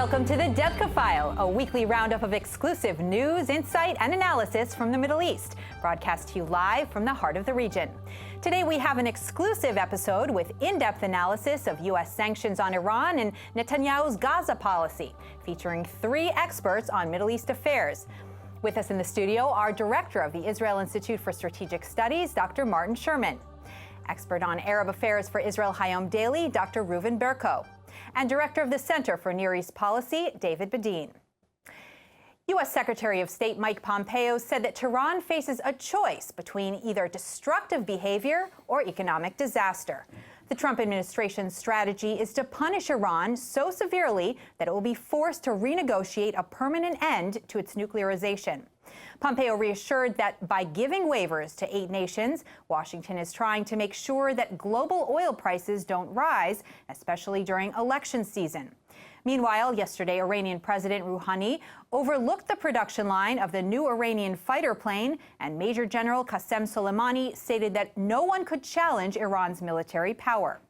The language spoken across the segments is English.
Welcome to the Debka File, a weekly roundup of exclusive news, insight, and analysis from the Middle East, broadcast to you live from the heart of the region. Today we have an exclusive episode with in-depth analysis of U.S. sanctions on Iran and Netanyahu's Gaza policy, featuring 3 experts on Middle East affairs. With us in the studio, our director of the Israel Institute for Strategic Studies, Dr. Martin Sherman. Expert on Arab affairs for Israel Hayom Daily, Dr. Reuven Berko. And Director of the Center for Near East Policy, David Badin. U.S. Secretary of State Mike Pompeo said that Tehran faces a choice between either destructive behavior or economic disaster. The Trump administration's strategy is to punish Iran so severely that it will be forced to renegotiate a permanent end to its nuclearization. Pompeo reassured that by giving waivers to 8 nations, Washington is trying to make sure that global oil prices don't rise, especially during election season. Meanwhile, yesterday, Iranian President Rouhani overlooked the production line of the new Iranian fighter plane, and Major General Qasem Soleimani stated that no one could challenge Iran's military power.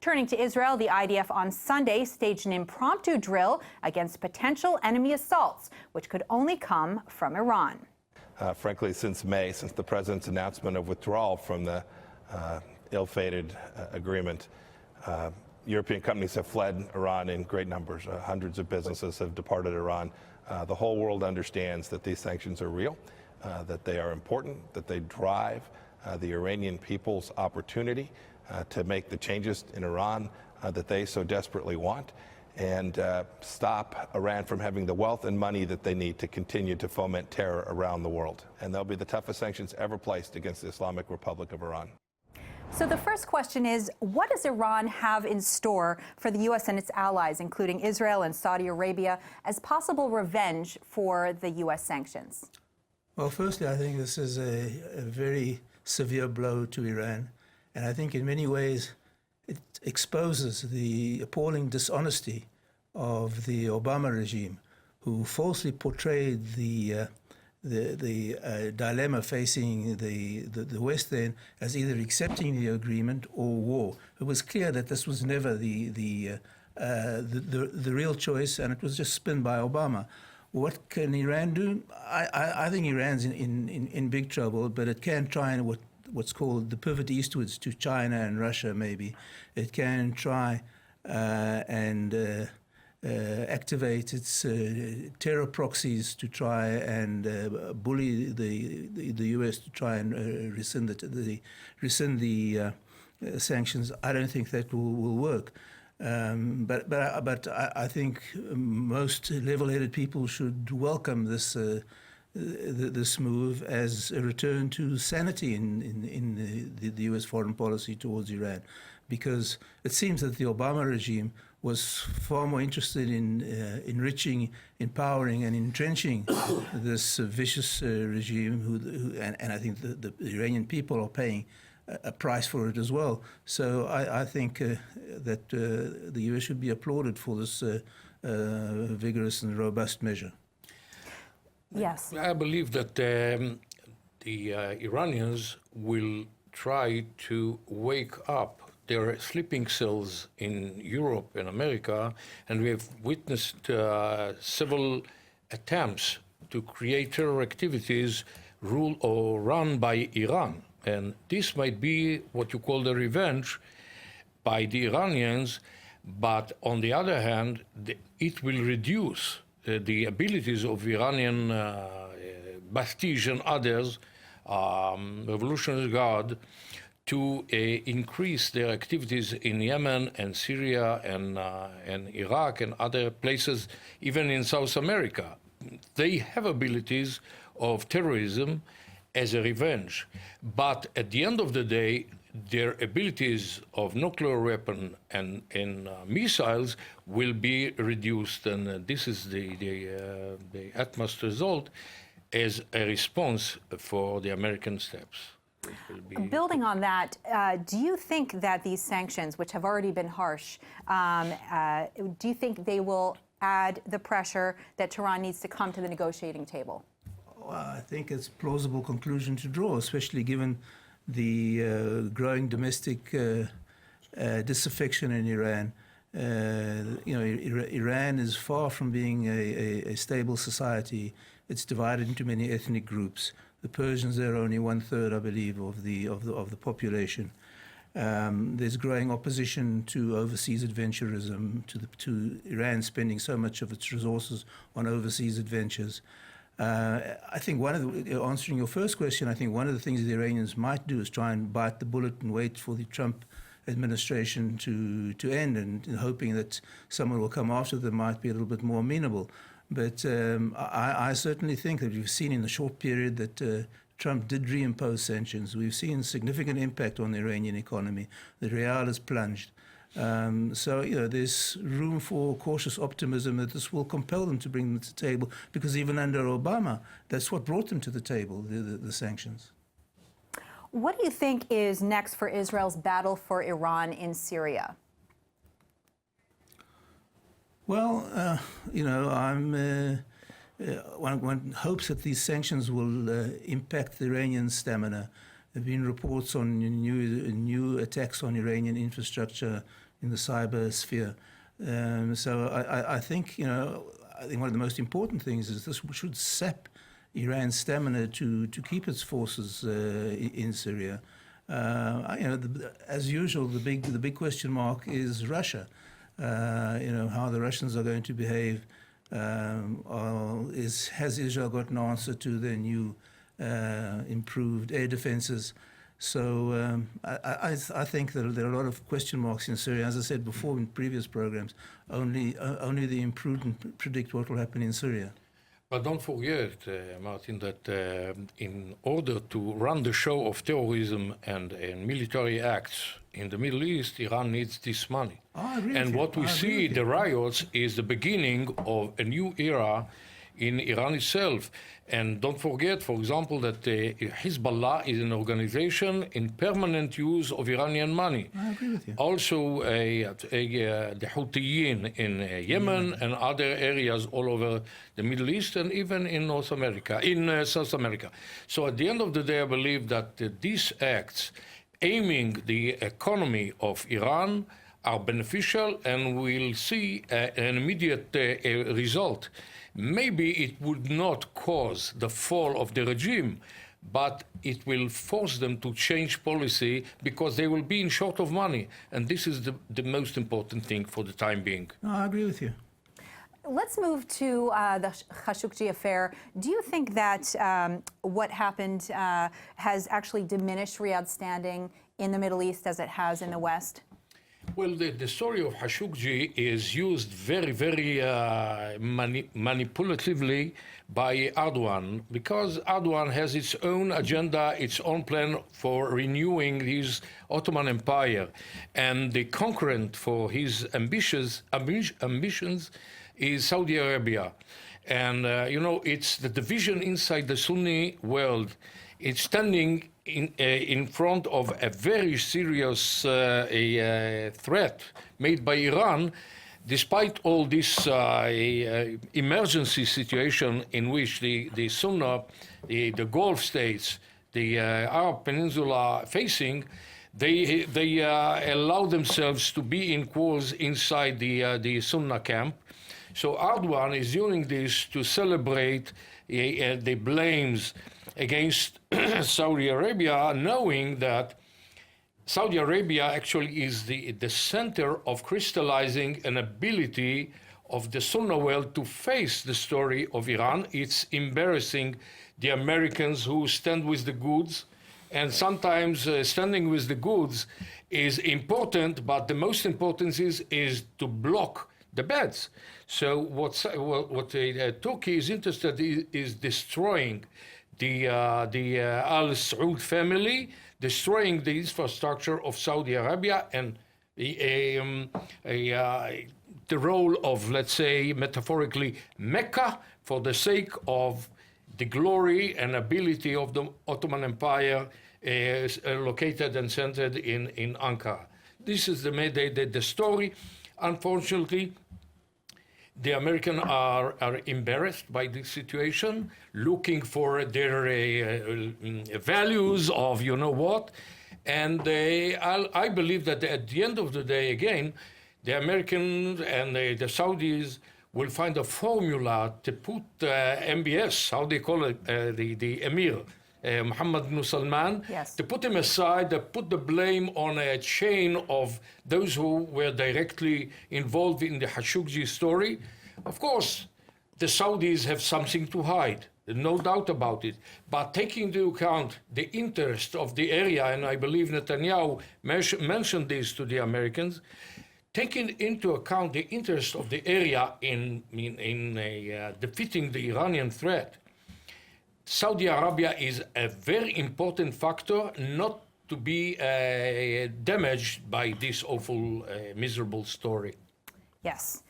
Turning to Israel, the IDF on Sunday staged an impromptu drill against potential enemy assaults, which could only come from Iran. Frankly, since May, since the president's announcement of withdrawal from the ill-fated agreement, European companies have fled Iran in great numbers. Hundreds of businesses have departed Iran. The whole world understands that these sanctions are real, that they are important, that they drive the Iranian people's opportunity to make the changes in Iran that they so desperately want, and stop Iran from having the wealth and money that they need to continue to foment terror around the world. And they'll be the toughest sanctions ever placed against the Islamic Republic of Iran. So the first question is, what does Iran have in store for the U.S. and its allies, including Israel and Saudi Arabia, as possible revenge for the U.S. sanctions? Well, firstly, I think this is a very severe blow to Iran. And I think in many ways it exposes the appalling dishonesty of the Obama regime, who falsely portrayed the dilemma facing the West then as either accepting the agreement or war. It was clear that this was never the real choice, and it was just spun by Obama. What can Iran do? I think Iran's in big trouble, but it can try and what's called the pivot eastwards to China and Russia, maybe. It can try and activate its terror proxies to try and bully the U.S. to try and rescind the sanctions. I don't think that will work. But I think most level-headed people should welcome this move as a return to sanity in the U.S. foreign policy towards Iran, because it seems that the Obama regime was far more interested in enriching, empowering, and entrenching this vicious regime, and I think the Iranian people are paying a price for it as well. So I think that the U.S. should be applauded for this vigorous and robust measure. Yes. I believe that the Iranians will try to wake up their sleeping cells in Europe and America, and we have witnessed several attempts to create terror activities ruled or run by Iran. And this might be what you call the revenge by the Iranians, but on the other hand, it will reduce the abilities of Iranian Basij and others, Revolutionary Guard, to increase their activities in Yemen and Syria and Iraq and other places, even in South America. They have abilities of terrorism as a revenge, but at the end of the day, their abilities of nuclear weapon and missiles will be reduced, and this is the utmost result as a response for the American steps. Building on that, do you think that these sanctions, which have already been harsh, do you think they will add the pressure that Tehran needs to come to the negotiating table? Well, I think it's a plausible conclusion to draw, especially given the growing domestic disaffection in Iran Iran is far from being a stable society. It's divided into many ethnic groups. The Persians are only 1/3, I believe, of the population. There's growing opposition to overseas adventurism, to Iran spending so much of its resources on overseas adventures. I think answering your first question, I think one of the things the Iranians might do is try and bite the bullet and wait for the Trump administration to end, and hoping that someone will come after them might be a little bit more amenable. But I certainly think that we've seen in the short period that Trump did reimpose sanctions. We've seen significant impact on the Iranian economy. The rial has plunged. So there's room for cautious optimism that this will compel them to bring them to the table, because even under Obama, that's what brought them to the table, the sanctions. What do you think is next for Israel's battle for Iran in Syria? Well, one hopes that these sanctions will impact the Iranian stamina. There have been reports on new attacks on Iranian infrastructure in the cyber sphere. So I think one of the most important things is this should sap Iran's stamina to keep its forces in Syria. As usual, the big question mark is Russia. How the Russians are going to behave. Has Israel got an answer to their new improved air defenses? So I think that there are a lot of question marks in Syria. As I said before in previous programs, only the imprudent predict what will happen in Syria. But don't forget, Martin, that in order to run the show of terrorism and military acts in the Middle East, Iran needs this money. And what we see, the riots, is the beginning of a new era in Iran itself. And don't forget, for example, that Hezbollah is an organization in permanent use of Iranian money. I agree with you. Also, the Houthis in Yemen and other areas all over the Middle East and even in North America, in South America. So at the end of the day, I believe that these acts aiming the economy of Iran are beneficial, and we'll see an immediate result. Maybe it would not cause the fall of the regime, but it will force them to change policy because they will be in short of money. And this is the most important thing for the time being. No, I agree with you. Let's move to the Khashoggi affair. Do you think that what happened has actually diminished Riyadh's standing in the Middle East as it has in the West? Well, the story of Khashoggi is used very, very manipulatively by Erdogan, because Erdogan has its own agenda, its own plan for renewing his Ottoman Empire. And the concurrent for his ambitions is Saudi Arabia. And, it's the division inside the Sunni world. It's standing in front of a very serious threat made by Iran, despite all this emergency situation in which the Sunni, the Gulf states, the Arab Peninsula facing, they allow themselves to be in wars inside the Sunni camp. So Erdogan is using this to celebrate the blames against Saudi Arabia, knowing that Saudi Arabia actually is the center of crystallizing an ability of the Sunni world to face the story of Iran. It's embarrassing the Americans who stand with the goods, and sometimes standing with the goods is important, but the most important is to block the bads. So what Turkey is interested in is destroying the Al Saud family, destroying the infrastructure of Saudi Arabia, and the role of, let's say, metaphorically, Mecca, for the sake of the glory and ability of the Ottoman Empire located and centered in Ankara. This is the story. Unfortunately, the Americans are embarrassed by this situation, looking for their values of you know what. And I believe that at the end of the day, again, the Americans and the Saudis will find a formula to put MBS, how they call it, the Emir, Mohammed bin Salman, Yes. to put him aside, to put the blame on a chain of those who were directly involved in the Khashoggi story. Of course, the Saudis have something to hide, no doubt about it. But taking into account the interest of the area, and I believe Netanyahu mentioned this to the Americans, taking into account the interest of the area in defeating the Iranian threat, Saudi Arabia is a very important factor not to be damaged by this awful, miserable story. Yes.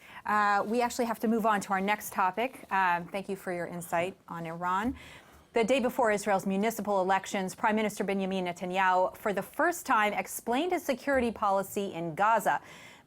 We actually have to move on to our next topic. Thank you for your insight on Iran. The day before Israel's municipal elections, Prime Minister Benjamin Netanyahu, for the first time, explained his security policy in Gaza.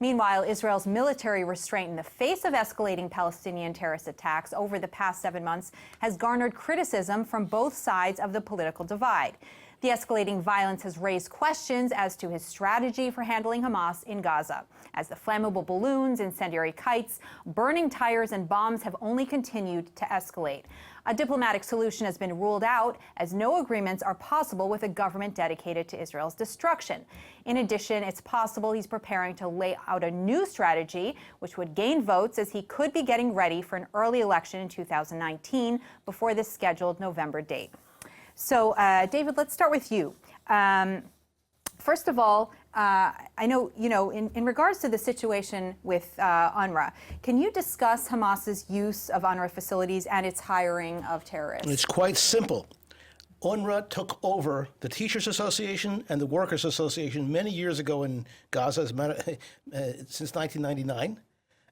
Meanwhile, Israel's military restraint in the face of escalating Palestinian terrorist attacks over the past 7 months has garnered criticism from both sides of the political divide. The escalating violence has raised questions as to his strategy for handling Hamas in Gaza, as the flammable balloons, incendiary kites, burning tires, and bombs have only continued to escalate. A diplomatic solution has been ruled out, as no agreements are possible with a government dedicated to Israel's destruction. In addition, it's possible he's preparing to lay out a new strategy, which would gain votes, as he could be getting ready for an early election in 2019 before the scheduled November date. So, David, let's start with you. First of all, I know, in regards to the situation with UNRWA, can you discuss Hamas's use of UNRWA facilities and its hiring of terrorists? It's quite simple. UNRWA took over the Teachers Association and the Workers Association many years ago in Gaza, since 1999,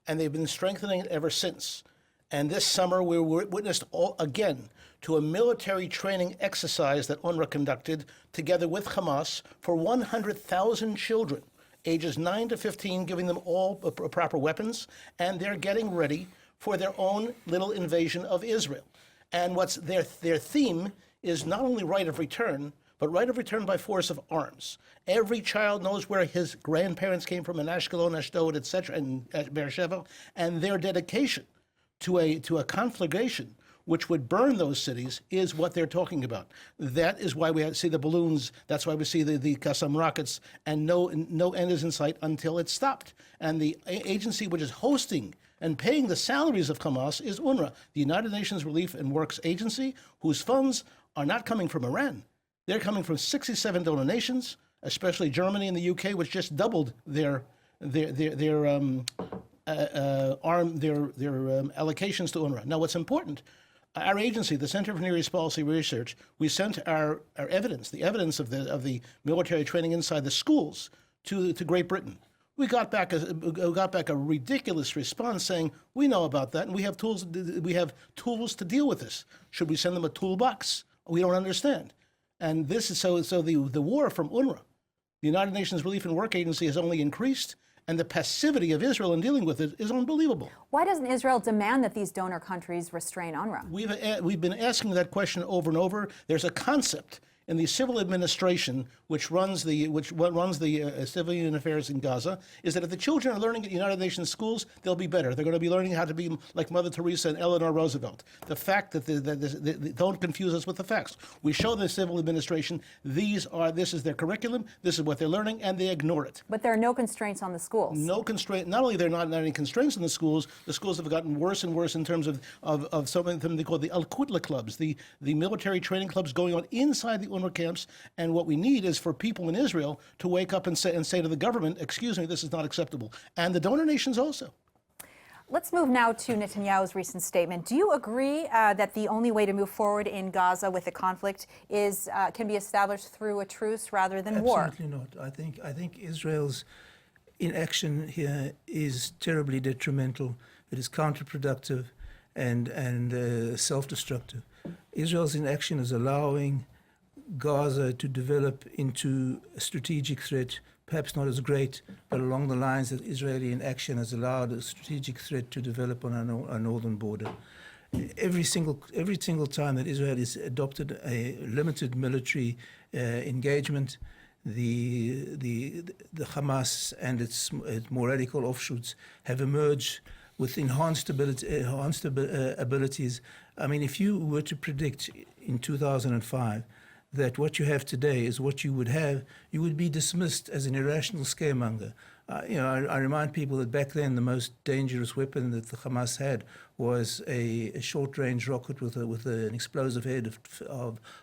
and they've been strengthening it ever since. And this summer, we witnessed again to a military training exercise that UNRWA conducted together with Hamas for 100,000 children, ages 9 to 15, giving them all proper weapons, and they're getting ready for their own little invasion of Israel. And what's their theme is not only right of return, but right of return by force of arms. Every child knows where his grandparents came from in Ashkelon, Ashdod, etc., and Beersheba, and their dedication to a conflagration which would burn those cities is what they're talking about. That is why we see the balloons. That's why we see the Qassam rockets, and no end is in sight until it's stopped. And the agency which is hosting and paying the salaries of Hamas is UNRWA, the United Nations Relief and Works Agency, whose funds are not coming from Iran. They're coming from 67 donor nations, especially Germany and the UK, which just doubled their allocations to UNRWA. Now, what's important, our agency, the Center for Near East Policy Research, we sent our evidence, the evidence of the military training inside the schools to Great Britain. We got back a ridiculous response saying, we know about that and we have tools to deal with this. Should we send them a toolbox? We don't understand. And this is so the war from UNRWA, the United Nations Relief and Work Agency, has only increased, and the passivity of Israel in dealing with it is unbelievable. Why doesn't Israel demand that these donor countries restrain UNRWA? We've been asking that question over and over. There's a concept in the civil administration which runs the civilian affairs in Gaza, is that if the children are learning at United Nations schools, they'll be better. They're going to be learning how to be like Mother Teresa and Eleanor Roosevelt. The fact that don't confuse us with the facts. We show the civil administration this is their curriculum, this is what they're learning, and they ignore it. But there are no constraints on the schools. No constraint. Not only are there not any constraints in the schools have gotten worse and worse in terms of some of them they call the Al-Qutla clubs, the military training clubs going on inside the UNRWA camps. And what we need is for people in Israel to wake up and say to the government, excuse me, this is not acceptable. And the donor nations also. Let's move now to Netanyahu's recent statement. Do you agree that the only way to move forward in Gaza with the conflict can be established through a truce rather than war? Absolutely not. I think Israel's inaction here is terribly detrimental. It is counterproductive and self-destructive. Israel's inaction is allowing Gaza to develop into a strategic threat, perhaps not as great, but along the lines that Israeli inaction has allowed a strategic threat to develop on our northern border. Every single time that Israel has adopted a limited military engagement, the Hamas and its more radical offshoots have emerged with enhanced abilities. I mean, if you were to predict in 2005 that what you have today is what you would have, you would be dismissed as an irrational scaremonger. I remind people that back then the most dangerous weapon that the Hamas had was a short-range rocket with an explosive head of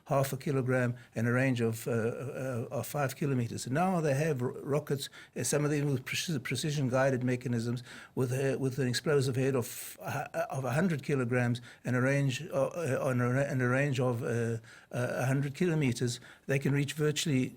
0.5 kilogram and a range of 5 kilometers. And now they have rockets, some of them with precision-guided mechanisms, with an explosive head of 100 kilograms and a range of 100 kilometers. They can reach virtually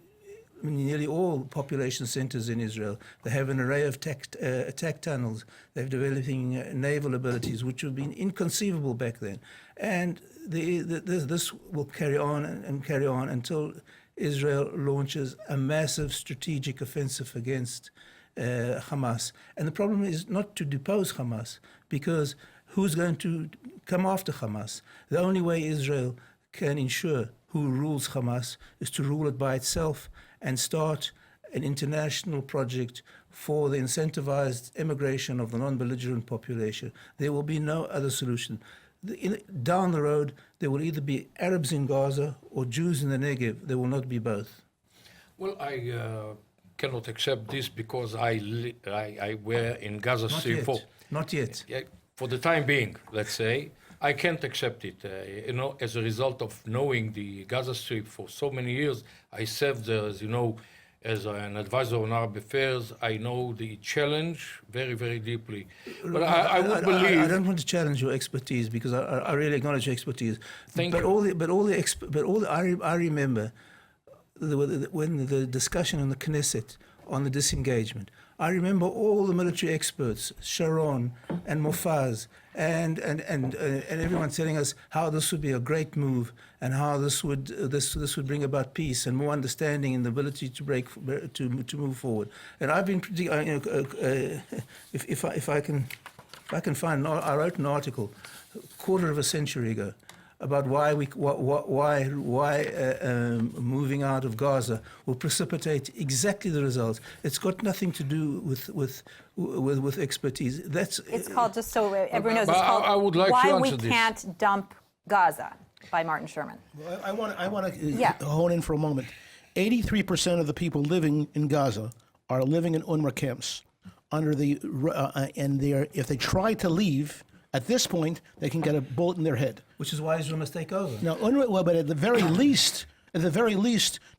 nearly all population centers in Israel. They have an array of attack tunnels. They're developing naval abilities, which would have been inconceivable back then. And this will carry on and carry on until Israel launches a massive strategic offensive against Hamas. And the problem is not to depose Hamas, because who's going to come after Hamas? The only way Israel can ensure who rules Hamas is to rule it by itself and start an international project for the incentivized immigration of the non-belligerent population. There will be no other solution. Down the road, there will either be Arabs in Gaza or Jews in the Negev. There will not be both. Well, I cannot accept this because I were in Gaza Strip Not yet. for the time being, let's say. I can't accept it. As a result of knowing the Gaza Strip for so many years, I served there, as you know, as an advisor on Arab affairs. I know the challenge very, very deeply. But I would believe. I don't want to challenge your expertise, because I really acknowledge your expertise. Thank you. I remember when the discussion in the Knesset on the disengagement. I remember all the military experts, Sharon and Mofaz, and everyone telling us how this would be a great move and how this would bring about peace and more understanding and the ability to move forward. And I've been pretty, if I can find, I wrote an article a quarter of a century ago about why moving out of Gaza will precipitate exactly the results. It's got nothing to do with expertise. It's called, just so everyone knows, it's called I would like Why to We answer this. Can't Dump Gaza by Martin Sherman. Well, I want to hone in for a moment. 83% of the people living in Gaza are living in UNRWA camps. If they try to leave, at this point, they can get a bullet in their head. Which is why Israel must take over. Now, UNRWA, but at the very least, to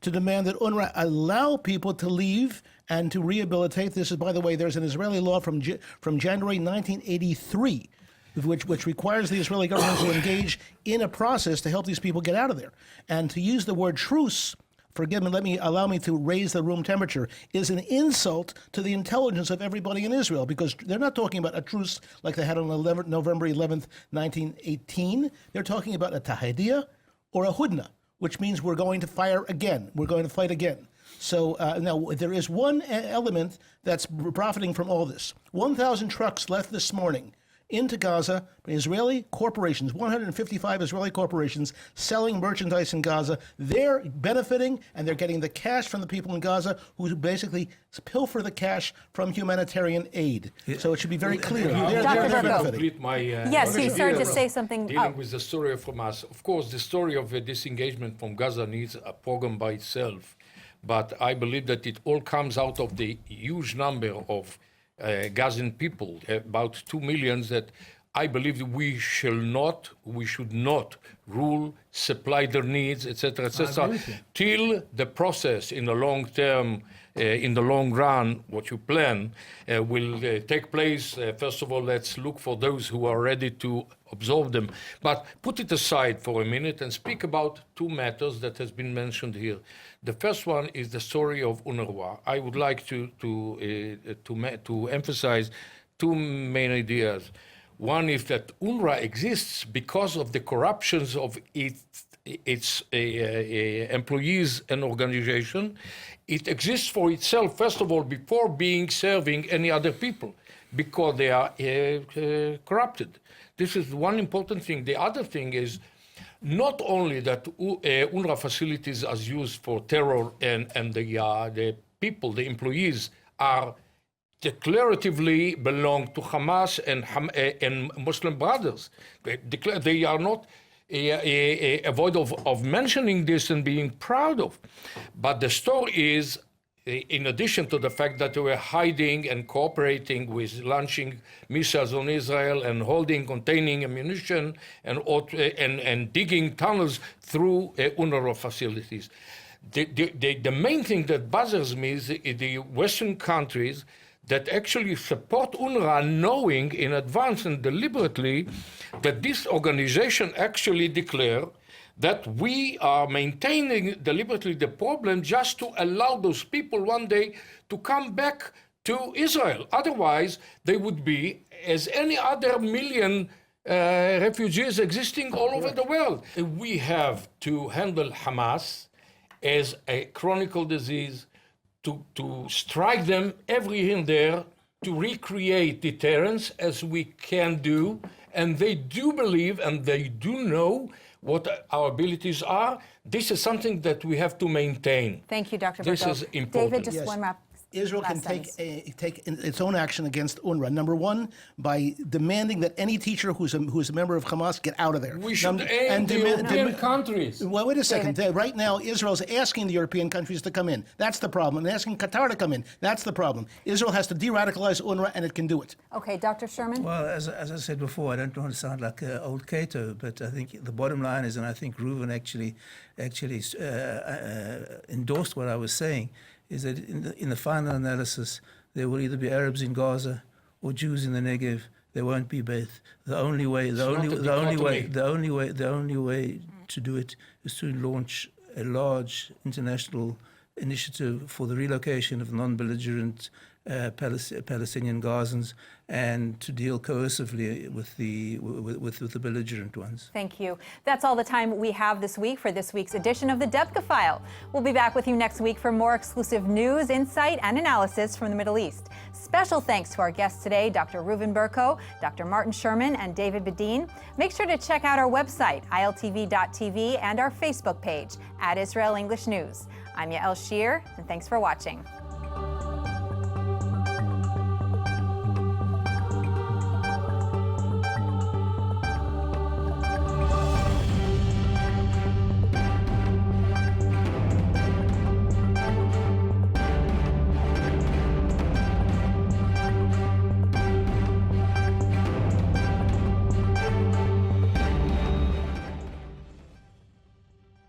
demand that UNRWA allow people to leave and to rehabilitate. This is, by the way, there's an Israeli law from January 1983, which requires the Israeli government to engage in a process to help these people get out of there. And to use the word truce, forgive me, allow me to raise the room temperature, is an insult to the intelligence of everybody in Israel, because they're not talking about a truce like they had on November 11th, 1918. They're talking about a tahadiyah or a hudna, which means we're going to fire again. We're going to fight again. So now there is one element that's profiting from all this. 1,000 trucks left this morning into Gaza, Israeli corporations, 155 Israeli corporations selling merchandise in Gaza. They're benefiting, and they're getting the cash from the people in Gaza who basically pilfer the cash from humanitarian aid. So it should be very clear. They're benefiting. Yes, you started to say something. Dealing with the story of Hamas. Of course, the story of a disengagement from Gaza needs a program by itself. But I believe that it all comes out of the huge number of Gazan people, about 2 million, that I believe we should not rule, supply their needs, etc., till the process in the long term, in the long run, what you plan, will take place. First of all, let's look for those who are ready to absorb them. But put it aside for a minute and speak about two matters that has been mentioned here. The first one is the story of UNRWA. I would like to emphasize two main ideas. One is that UNRWA exists because of the corruptions of its employees and organization. It exists for itself, first of all, before serving any other people, because they are corrupted. This is one important thing. The other thing is, not only that UNRWA facilities are used for terror and the people, the employees, are declaratively belong to Hamas and Muslim Brothers. They are not avoid of mentioning this and being proud of. But the story is, in addition to the fact that they were hiding and cooperating with launching missiles on Israel and containing ammunition and digging tunnels through UNRWA facilities. The main thing that bothers me is the Western countries that actually support UNRWA, knowing in advance and deliberately that this organization actually declared that we are maintaining deliberately the problem just to allow those people one day to come back to Israel. Otherwise, they would be as any other million refugees existing all over the world. We have to handle Hamas as a chronic disease, to strike them every here and there, to recreate deterrence as we can do. And they do believe and they do know what our abilities are. This is something that we have to maintain. Thank you, Dr. This Berko. is important. David, just Yes. one wrap. Israel can last take its own action against UNRWA. Number one, by demanding that any teacher who's a member of Hamas get out of there. We should aim the European countries. Well, wait a second. Right now, Israel's asking the European countries to come in. That's the problem. And asking Qatar to come in. That's the problem. Israel has to de-radicalize UNRWA, and it can do it. Okay, Dr. Sherman? Well, as I said before, I don't want to sound like old Cato, but I think the bottom line is, and I think Reuven actually endorsed what I was saying, is that in the final analysis, there will either be Arabs in Gaza or Jews in the Negev. There won't be both. The only way to do it is to launch a large international initiative for the relocation of non-belligerent Palestinian Gazans, and to deal coercively with the belligerent ones. Thank you. That's all the time we have this week for this week's edition of the Debka File. We'll be back with you next week for more exclusive news, insight, and analysis from the Middle East. Special thanks to our guests today, Dr. Reuven Berko, Dr. Martin Sherman, and David Bedin. Make sure to check out our website, iltv.tv, and our Facebook page, @Israel English News. I'm Yael Shir, and thanks for watching.